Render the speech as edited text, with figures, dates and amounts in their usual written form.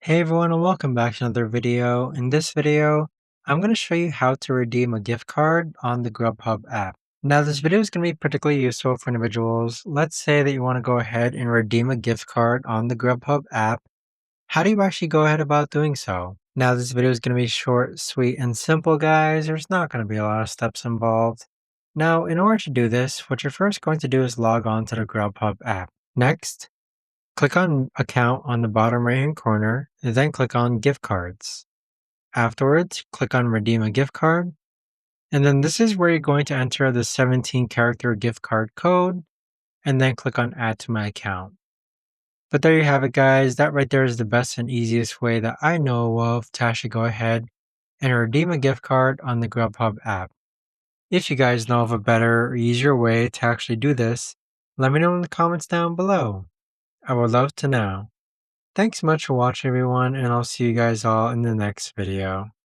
Hey everyone and welcome back to another video. In this video, I'm going to show you how to redeem a gift card on the Grubhub app. Now this video is going to be particularly useful for individuals. Let's say that you want to go ahead and redeem a gift card on the Grubhub app. How do you actually go ahead about doing so? Now this video is going to be short, sweet, and simple guys. There's not going to be a lot of steps involved. Now in order to do this, what you're first going to do is log on to the Grubhub app. Next, click on Account on the bottom right hand corner, and then click on Gift Cards. Afterwards, click on Redeem a Gift Card, and then this is where you're going to enter the 17-character gift card code, and then click on Add to my account. But there you have it guys, that right there is the best and easiest way that I know of to actually go ahead and redeem a gift card on the Grubhub app. If you guys know of a better or easier way to actually do this, let me know in the comments down below. I would love to know. Thanks so much for watching everyone, and I'll see you guys all in the next video.